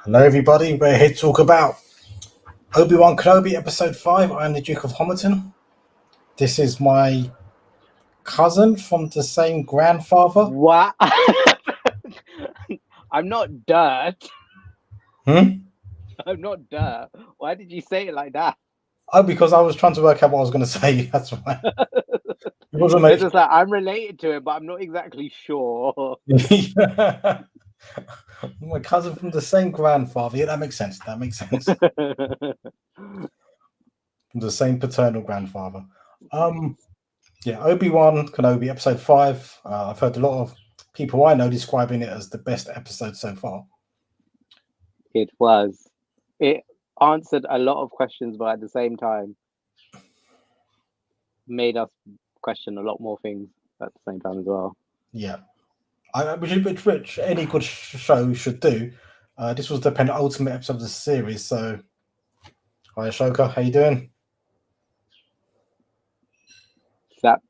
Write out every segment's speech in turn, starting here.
Hello, everybody. We're here to talk about Obi-Wan Kenobi, Episode 5. I'm the Duke of Homerton. This is my cousin from the same grandfather. What? I'm not dirt. Hmm? I'm not dirt. Why did you say it like that? Oh, because I was trying to work out what I was going to say. That's why. It wasn't It's just like I'm related to it, but I'm not exactly sure. My cousin from the same grandfather. Yeah, that makes sense. That makes sense. From the same paternal grandfather. Obi-Wan Kenobi, Episode 5. I've heard a lot of people I know describing it as the best episode so far. It was. It answered a lot of questions, but at the same time, made us question a lot more things at the same time as well. Yeah. Which any good show should do. This was the penultimate episode of the series, so hi Ashoka, how you doing? That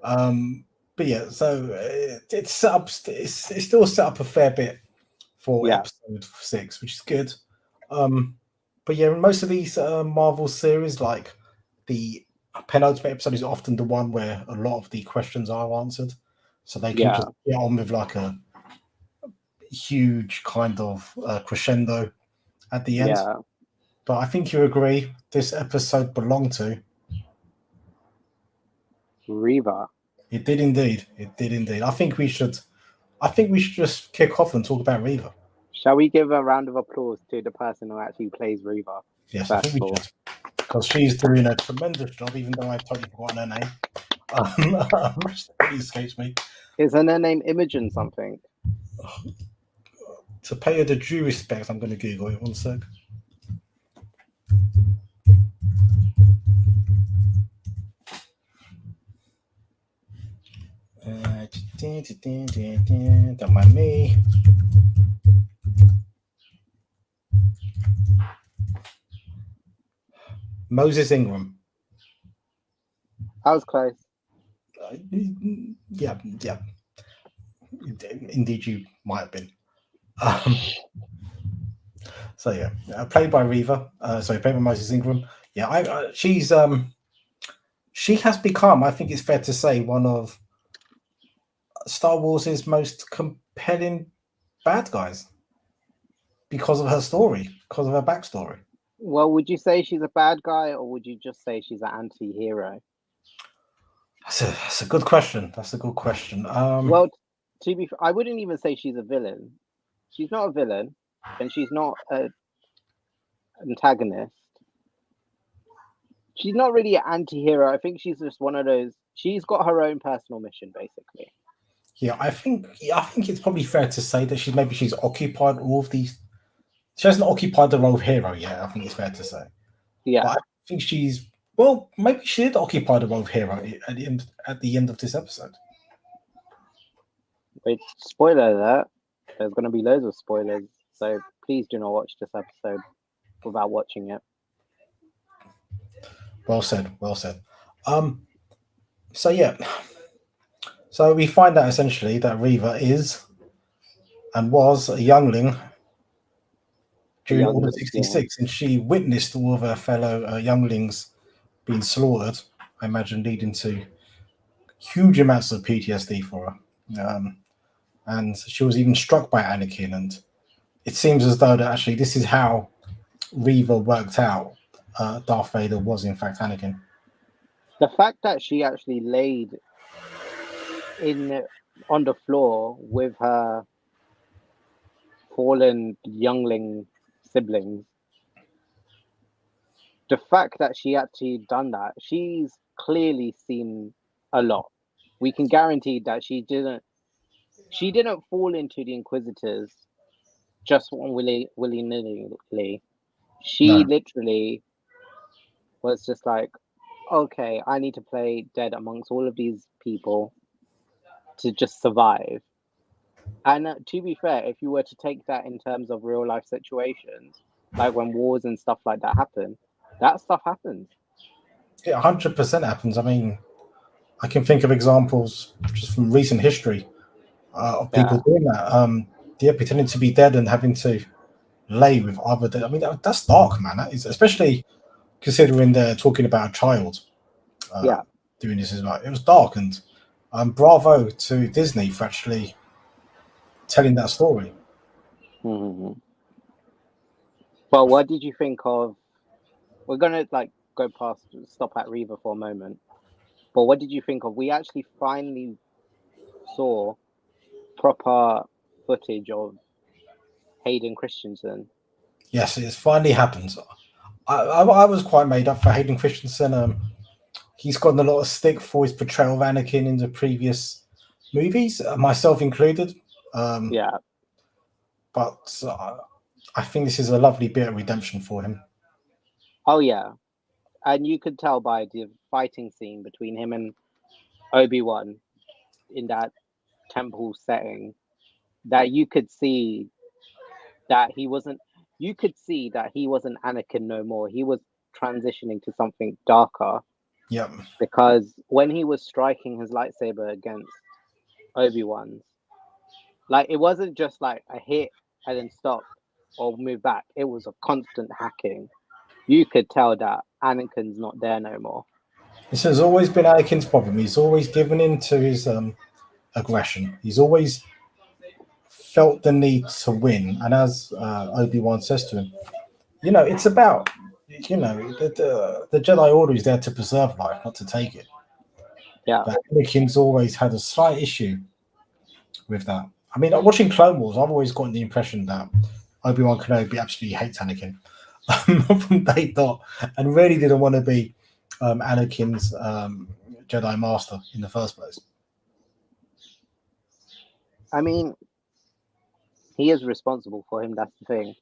But yeah, so it's set up. It's still set up a fair bit for episode 6, which is good. But yeah, in most of these Marvel series, like the penultimate episode is often the one where a lot of the questions are answered, so they can just get on with like a huge kind of crescendo at the end. Yeah. But I think you agree this episode belonged to Reva. It did indeed. It did indeed. I think we should just kick off and talk about Reva. Shall we give a round of applause to the person who actually plays Reva? Yes, I think we should. Because she's doing a tremendous job, even though I've totally forgotten her name. It escapes me. Isn't her name Imogen something? To pay her the due respect, I'm going to Google it. 1 sec. Don't mind me. Moses Ingram. I was close. Yeah. Indeed, you might have been. So yeah, played by Reva. Played by Moses Ingram. Yeah, she's she has become, I think it's fair to say, one of Star Wars' most compelling bad guys because of her story, because of her backstory. Well, would you say she's a bad guy, or would you just say she's an anti-hero? That's a good question. Well, to be, I wouldn't even say she's a villain. She's not a villain, and she's not an antagonist. She's not really an anti-hero. I think she's just one of those. She's got her own personal mission, basically. Yeah, I think it's probably fair to say that she's occupied all of these. She hasn't occupied the role of hero yet. I think it's fair to say. Yeah, but I think maybe she did occupy the role of hero at the end of this episode. Wait, spoiler alert! There's going to be loads of spoilers, so please do not watch this episode without watching it. Well said. So we find out essentially that Reva is and was a youngling during Order 66, and she witnessed all of her fellow younglings being slaughtered, I imagine leading to huge amounts of PTSD for her. And she was even struck by Anakin, and it seems as though that actually this is how Reva worked out Darth Vader was in fact Anakin. The fact that she actually laid on the floor with her fallen youngling siblings, the fact that she actually done that, she's clearly seen a lot. We can guarantee that she didn't fall into the Inquisitors just willy-nilly. She literally was just like, okay, I need to play dead amongst all of these people to just survive. And to be fair, if you were to take that in terms of real life situations, like when wars and stuff like that happen, that stuff happens. It 100% happens. I mean, I can think of examples just from recent history of people doing that. Yeah, pretending to be dead and having to lay with other dead. I mean, that's dark, man. That is, especially considering they're talking about a child Yeah. doing this as well. It was dark, and bravo to Disney for actually telling that story. Mm-hmm. But what did you think of? We're gonna like go past, stop at Reva for a moment. But what did you think of? We actually finally saw proper footage of Hayden Christensen. Yes, it's finally happened. I was quite made up for Hayden Christensen. He's gotten a lot of stick for his portrayal of Anakin in the previous movies, myself included. Yeah. But I think this is a lovely bit of redemption for him. Oh yeah. And you could tell by the fighting scene between him and Obi-Wan in that temple setting that you could see that he wasn't Anakin no more. He was transitioning to something darker Yep. because when he was striking his lightsaber against Obi-Wan's, like it wasn't just like a hit and then stop or move back. It was a constant hacking. You could tell that Anakin's not there no more. This has always been Anakin's problem. He's always given in to his aggression. He's always felt the need to win. And as Obi-Wan says to him, it's about, the Jedi Order is there to preserve life, not to take it. Yeah. But Anakin's always had a slight issue with that. I mean, watching Clone Wars, I've always gotten the impression that Obi-Wan Kenobi absolutely hates Anakin from day dot, and really didn't want to be Anakin's Jedi Master in the first place. I mean, he is responsible for him. That's the thing.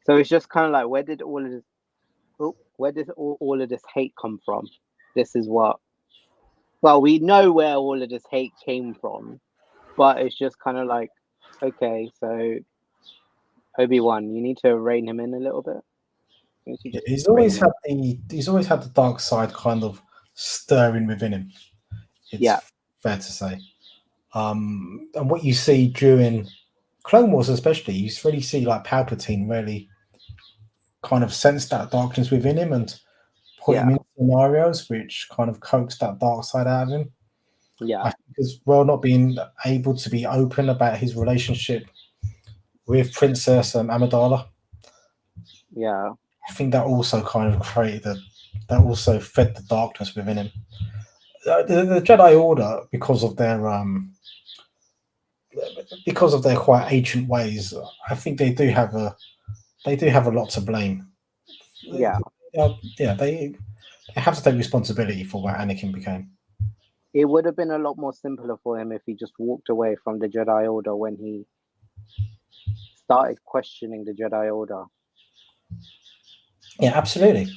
So it's just kind of like, where did all of this hate come from? This is what. Well, we know where all of this hate came from, but it's just kind of like, okay, so Obi-Wan, you need to rein him in a little bit. He's always had the dark side kind of stirring within him. It's fair to say. And what you see during Clone Wars, especially, you really see like Palpatine really kind of sense that darkness within him and put him in scenarios which kind of coax that dark side out of him. Yeah. I think as well, not being able to be open about his relationship with Princess Amidala. Yeah. I think that also kind of that also fed the darkness within him. The Jedi Order, because of their quite ancient ways, I think they do have a lot to blame. Yeah. They have to take responsibility for what Anakin became. It would have been a lot more simpler for him if he just walked away from the Jedi Order when he started questioning the Jedi Order. Yeah, absolutely.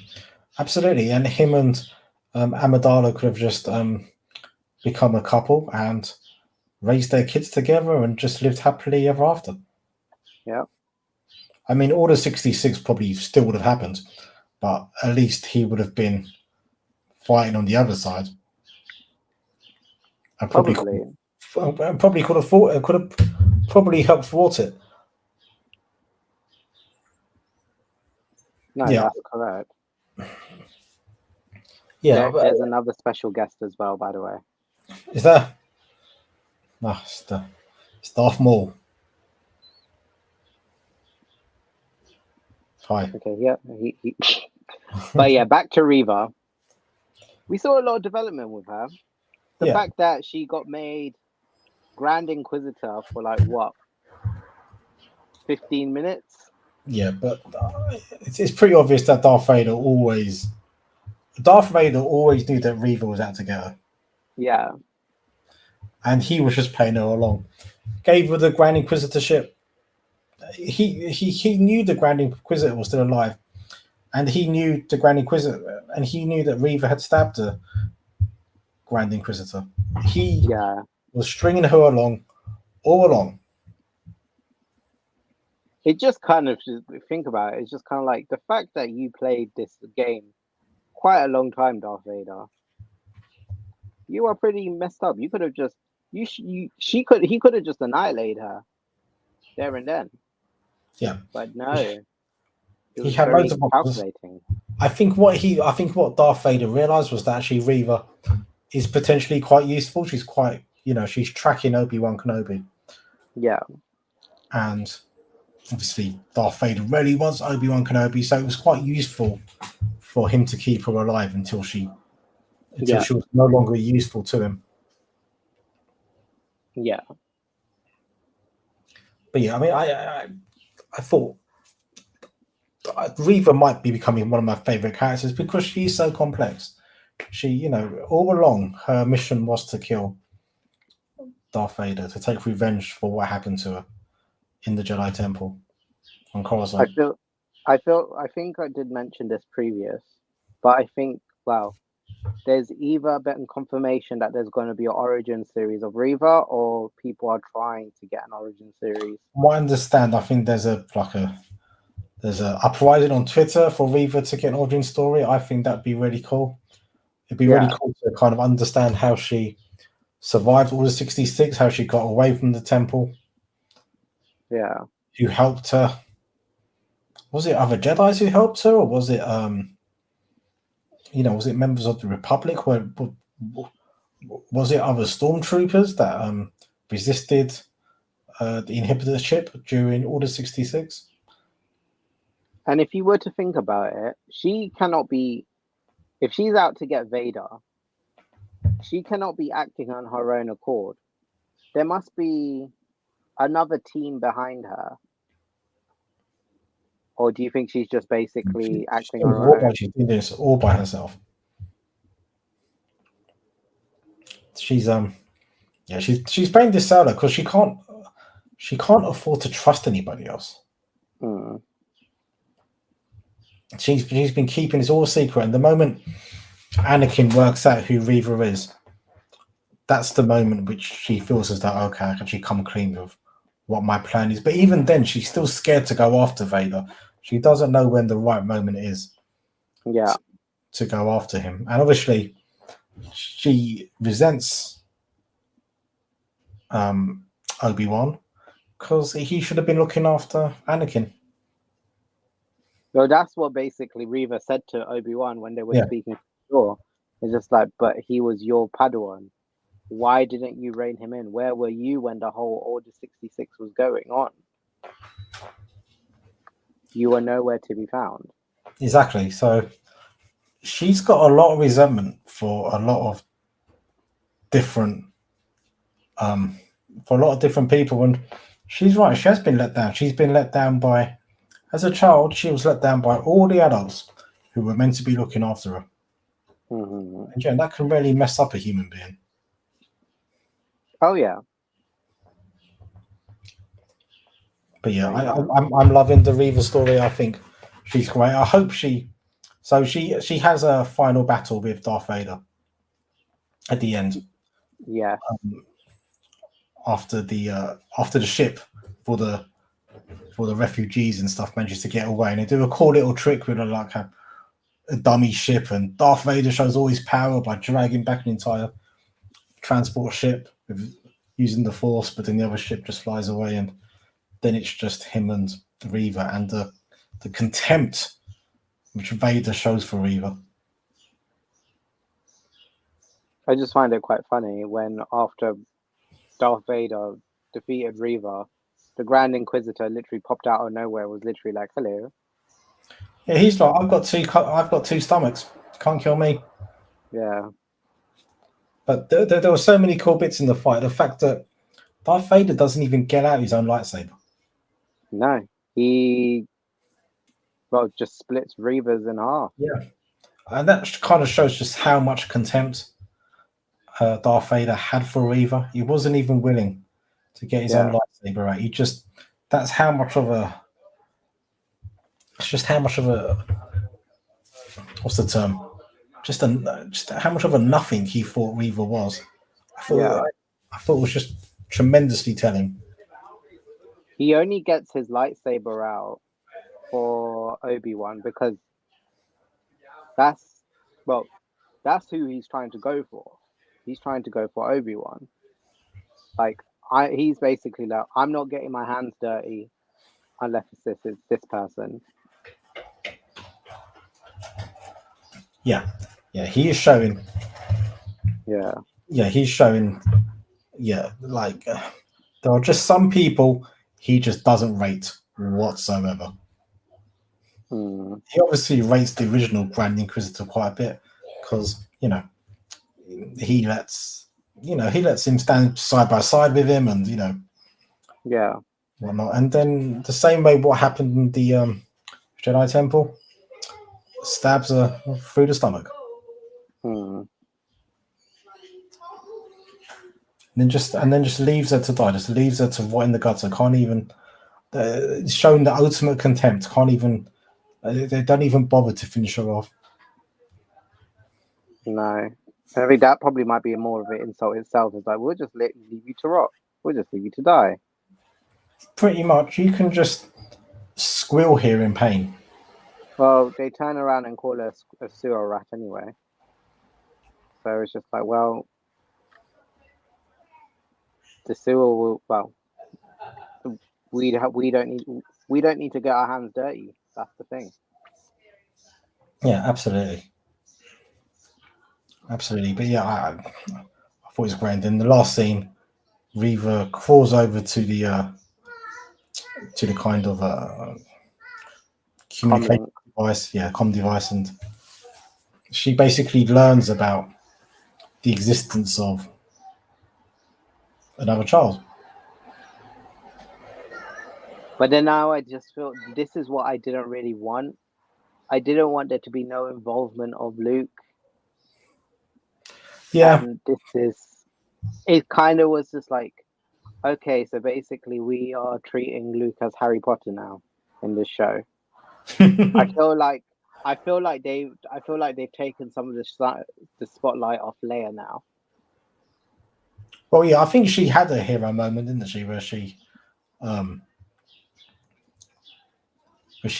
And him and Amidala could have just become a couple and raised their kids together and just lived happily ever after. Yeah. I mean, Order 66 probably still would have happened, but at least he would have been fighting on the other side. And probably could have probably helped thwart it. No, that's correct. Yeah, there's another special guest as well, by the way. Is there? No, it's Darth Maul. Hi. Okay, yeah. But yeah, back to Reva. We saw a lot of development with her. The fact that she got made Grand Inquisitor for like what, 15 minutes? Yeah, but it's pretty obvious that Darth Vader always knew that Reva was out to get her. Yeah. And he was just playing her along. Gave her the Grand Inquisitorship. He knew the Grand Inquisitor was still alive. And he knew the Grand Inquisitor, and he knew that Reva had stabbed the Grand Inquisitor. He was stringing her along all along. It just kind of, think about it, it's just kind of like the fact that you played this game quite a long time, Darth Vader. You are pretty messed up. You could have just, he could have just annihilated her. there and then. Yeah, But no, it he was had loads very of options. calculating. I think what Darth Vader realized was that actually Reva is potentially quite useful. She's quite, she's tracking Obi-Wan Kenobi, Yeah, and obviously Darth Vader really wants Obi-Wan Kenobi, so it was quite useful for him to keep her alive until she was no longer useful to him. yeah. But yeah, I mean, I thought Reva might be becoming one of my favorite characters because she's so complex. She, all along her mission was to kill Darth Vader, to take revenge for what happened to her in the Jedi Temple on Coruscant. I think I did mention this previous, but I think, wow, there's either been confirmation that there's going to be an origin series of Reva, or people are trying to get an origin series. From what I understand, I think there's a uprising on Twitter for Reva to get an origin story. I think that'd be really cool. It'd be really cool to kind of understand how she survived Order 66, how she got away from the temple. Yeah. Who helped her? Was it other Jedis who helped her, or was it was it members of the Republic? Was it other stormtroopers that resisted the inhibitor chip during Order 66? And if you were to think about it, she cannot be, if she's out to get Vader, she cannot be acting on her own accord. There must be another team behind her. Or do you think she's just basically acting on her own? She's doing this all by herself. She's she's playing this solo because she can't afford to trust anybody else. She's been keeping this all secret, and the moment Anakin works out who Reva is, that's the moment which she feels as though, okay, I can actually come clean with what my plan is. But even then, she's still scared to go after Vader. She doesn't know when the right moment is. Yeah. To go after him, and obviously, she resents Obi-Wan because he should have been looking after Anakin. So that's what basically Reva said to Obi-Wan when they were speaking to the door. It's just like, but he was your Padawan. Why didn't you rein him in? Where were you when the whole Order 66 was going on? You were nowhere to be found. Exactly. So she's got a lot of resentment for a lot of different people, and she's right. She has been let down. She's been let down by, as a child, she was let down by all the adults who were meant to be looking after her. And that can really mess up a human being. Oh yeah. But yeah, I'm loving the Reva story. I think she's great. I hope she has a final battle with Darth Vader at the end. Yeah. After the ship for the refugees and stuff manages to get away, and they do a cool little trick with a dummy ship, and Darth Vader shows all his power by dragging back an entire transport ship using the Force, but then the other ship just flies away, and then it's just him and Reva, and the contempt which Vader shows for Reva. I just find it quite funny when, after Darth Vader defeated Reva, the Grand Inquisitor literally popped out of nowhere, was literally like, hello. Yeah, he's like, I've got two stomachs. Can't kill me. Yeah. But there were so many cool bits in the fight. The fact that Darth Vader doesn't even get out his own lightsaber. No, he just splits Reva's in half. Yeah, and that kind of shows just how much contempt Darth Vader had for Reva. He wasn't even willing to get his own lightsaber out. That's how much of a. It's just how much of a. What's the term? Just how much of a nothing he thought Reva was. I thought it was just tremendously telling. He only gets his lightsaber out for Obi-Wan because that's who he's trying to go for. He's trying to go for Obi-Wan. Like, he's basically like, I'm not getting my hands dirty unless it's this person. Yeah, he is showing. Yeah, He's showing. Like there are just some people he just doesn't rate whatsoever. He obviously rates the original Grand Inquisitor quite a bit because he lets him stand side by side with him, and whatnot. And then the same way what happened in the Jedi Temple, stabs her through the stomach. And then just leaves her to die, just leaves her to rot in the gutter. Can't even showing the ultimate contempt. Can't even they don't even bother to finish her off. No, I think that probably might be more of an insult itself. It's like, we'll just leave you to rot. We'll just leave you to die. Pretty much, you can just squeal here in pain. Well, they turn around and call her a sewer rat anyway. So it's just like, well, the sewer will. Well, we don't need to get our hands dirty. That's the thing. Yeah, absolutely. But yeah, I thought it was grand. In the last scene, Reva crawls over to the kind of communication device, comm device, and she basically learns about the existence of another child. But then now I just feel this is what I didn't really want. I didn't want there to be no involvement of Luke. Yeah. And it kind of was just like, okay, so basically we are treating Luke as Harry Potter now in this show. I feel like they've taken some of the spotlight off Leia now. Well, yeah, I think she had a hero moment, didn't she, where she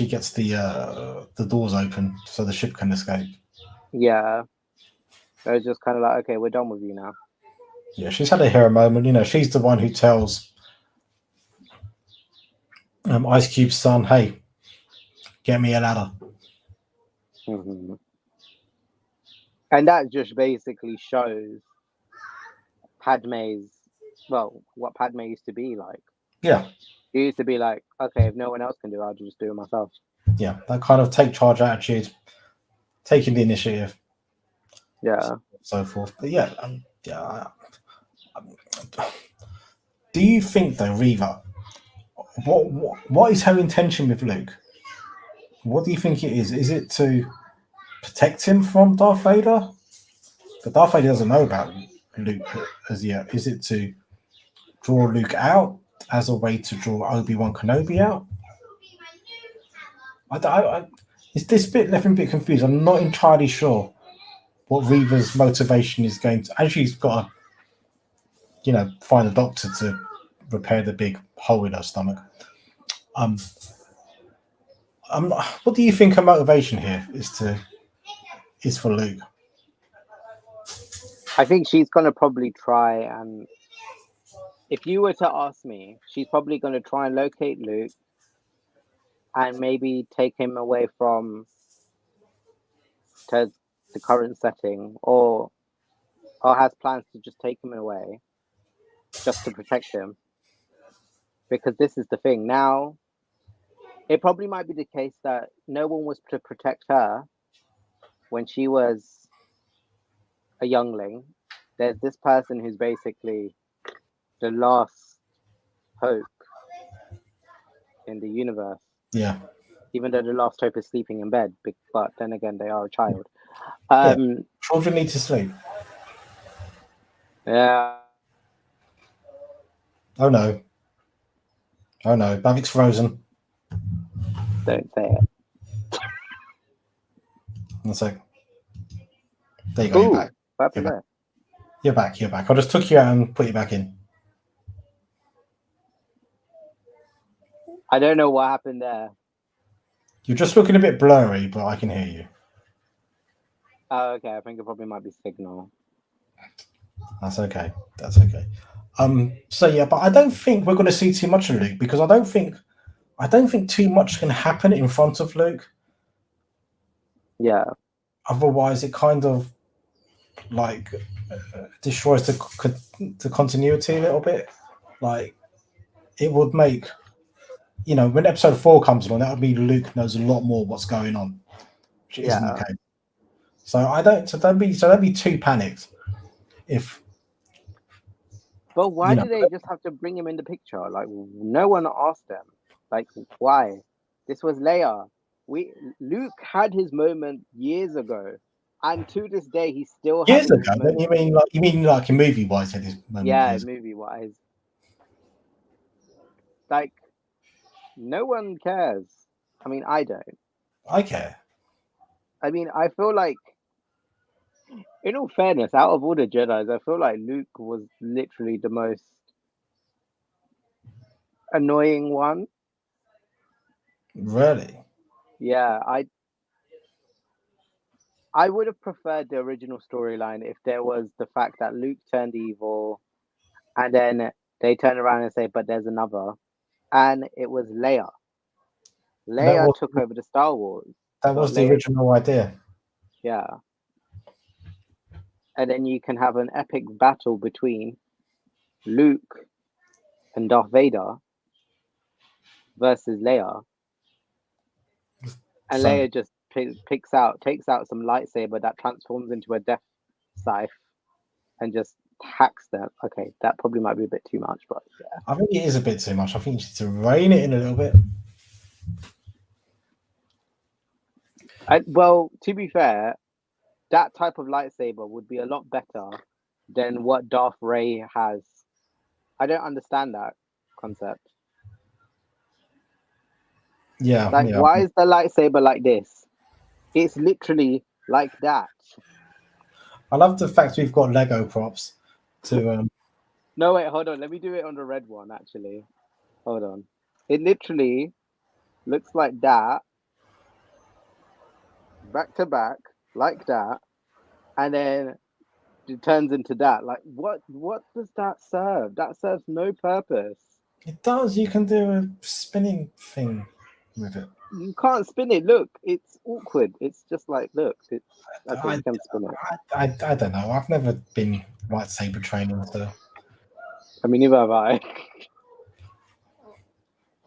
gets the doors open so the ship can escape. Yeah. It was just kind of like, okay, we're done with you now. Yeah, she's had a hero moment. She's the one who tells Ice Cube's son, hey, get me a ladder. Mm-hmm. And that just basically shows what Padme used to be like. Yeah. She used to be like, okay, if no one else can do it, I'll just do it myself. Yeah, that kind of take charge attitude, taking the initiative. Yeah. So forth. But yeah. Do you think, though, Reva, what is her intention with Luke? What do you think it is? Is it to protect him from Darth Vader? But Darth Vader doesn't know about Luke as yet. Is it to draw Luke out as a way to draw Obi-Wan Kenobi out? Is this bit left me a bit confused? I'm not entirely sure what Reva's motivation is going to. And she's got to, find a doctor to repair the big hole in her stomach. What do you think her motivation here is for Luke? I think she's gonna probably try, and if you were to ask me, she's probably gonna try and locate Luke and maybe take him away from the current setting, or has plans to just take him away just to protect him. Because this is the thing. Now, it probably might be the case that no one was to protect her when she was a youngling. There's this person who's basically the last hope in the universe. Yeah. Even though the last hope is sleeping in bed, but then again, they are a child. Children need to sleep. Yeah. Oh no. Bavik's frozen. Don't say it. One sec. There you go. You're back. What happened there? You're back. I just took you out and put you back in. I don't know what happened there. You're just looking a bit blurry, but I can hear you. Oh, okay. I think it probably might be signal. That's okay. So yeah, but I don't think we're going to see too much of Luke because I don't think too much can happen in front of Luke. Yeah. Otherwise, it kind of like destroys the continuity a little bit. Like it would make, when episode 4 comes along, that would mean Luke knows a lot more what's going on, which isn't the case. So don't be too panicked if. But why do they just have to bring him in the picture? Like, no one asked them. Like, why? This was Leia. Luke had his moment years ago, and to this day, he's still Years having ago, his moment. you mean like in movie wise, had his moment. Yeah, movie wise. Like, no one cares. I mean, I don't. I care. I mean, I feel like, in all fairness, out of all the Jedis, I feel like Luke was literally the most annoying one. Really? Yeah, I would have preferred the original storyline if there was the fact that Luke turned evil, and then they turn around and say, "But there's another," and it was Leia. Leia took over the Star Wars. That was the original idea. Yeah, and then you can have an epic battle between Luke and Darth Vader versus Leia, and Leia just takes out some lightsaber that transforms into a death scythe and just hacks them. Okay, that probably might be a bit too much, but yeah. I think it is a bit too much. I think you need to rein it in a little bit. Well, to be fair, that type of lightsaber would be a lot better than what Darth Ray has. I don't understand that concept. Yeah. Like, why is the lightsaber like this? It's literally like that. I love the fact we've got Lego props to. No, wait, hold on. Let me do it on the red one, actually. Hold on. It literally looks like that, back to back, like that, and then it turns into that. Like, what does that serve? That serves no purpose. It does. You can do a spinning thing with it. You can't spin it. Look, it's awkward. It's just like, look. Okay, you can spin it. I don't know. I've never been lightsaber training, so. I mean, neither have I. I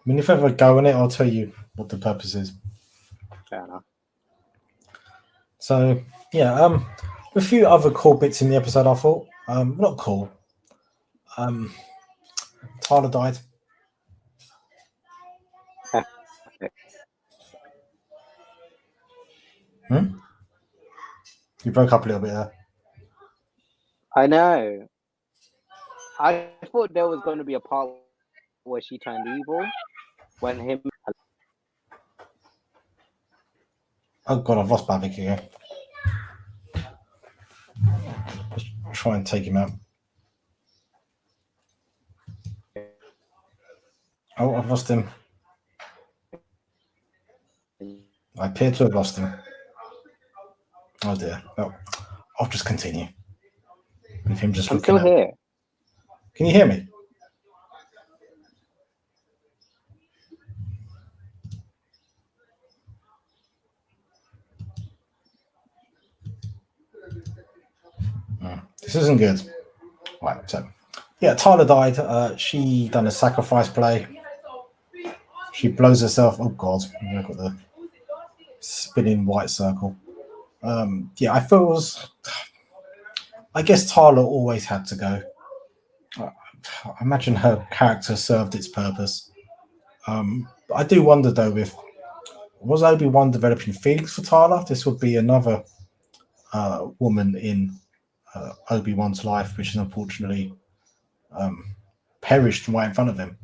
mean, if I ever go on it, I'll tell you what the purpose is. Fair enough. So yeah, a few other cool bits in the episode. I thought, not cool. Tyler died. You broke up a little bit there. I know. I thought there was going to be a part where she turned evil when him. Oh god, I've lost Bavik again. Let's try and take him out. Oh, I've lost him. I appear to have lost him. Oh dear. Well, I'll just continue. With him just I'm still here. Can you hear me? This isn't good. Right, so yeah, Tyler died. She done a sacrifice play. She blows herself. Oh god, I've got the spinning white circle. Yeah, I feel it was. I guess Tyler always had to go. I imagine her character served its purpose. I do wonder though, if was Obi-Wan developing feelings for Tyler? This would be another woman in Obi-Wan's life, which is unfortunately perished right in front of him,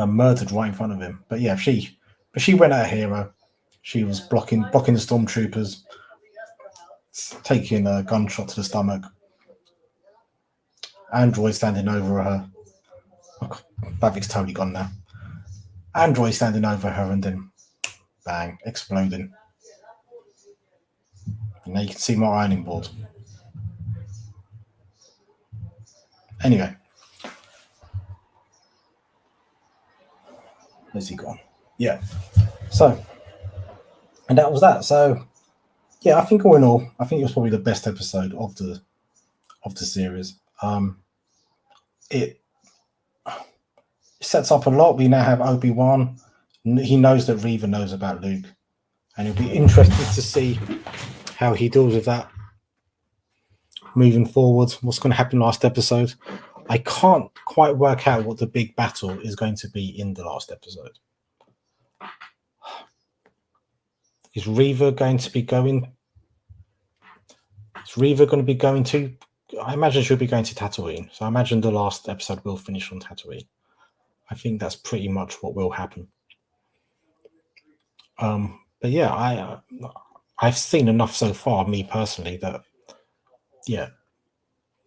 murdered right in front of him. But yeah, she went out a hero. She was blocking the stormtroopers, taking a gunshot to the stomach. Android standing over her. Oh, Bavik's totally gone now. Android standing over her and then bang, exploding. And now you can see my ironing board. Anyway, where's he gone? Yeah. So, and that was that. So, yeah, I think all in all, I think it was probably the best episode of the series. It sets up a lot. We now have Obi-Wan. He knows that Reva knows about Luke, and it'll be interesting to see how he deals with that moving forward. What's going to happen last episode? I can't quite work out what the big battle is going to be in the last episode. Is Reva going to be going? Is Reva going to be going to? I imagine she'll be going to Tatooine. So I imagine the last episode will finish on Tatooine. I think that's pretty much what will happen. But yeah, I've seen enough so far, me personally, that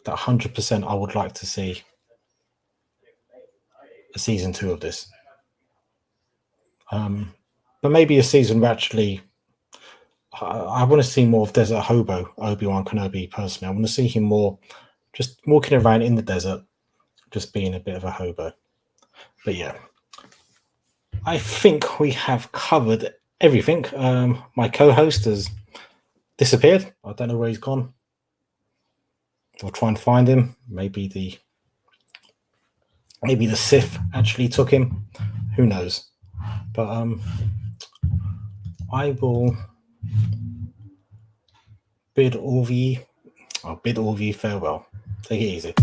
100% I would like to see a season 2 of this. But maybe a season where actually I want to see more of Desert Hobo Obi-Wan Kenobi personally. I want to see him more just walking around in the desert, just being a bit of a hobo. But yeah, I think we have covered everything. My co-host has disappeared. I don't know where he's gone. I'll try and find him. Maybe the Sith actually took him. Who knows? But I will bid all of you farewell. Take it easy.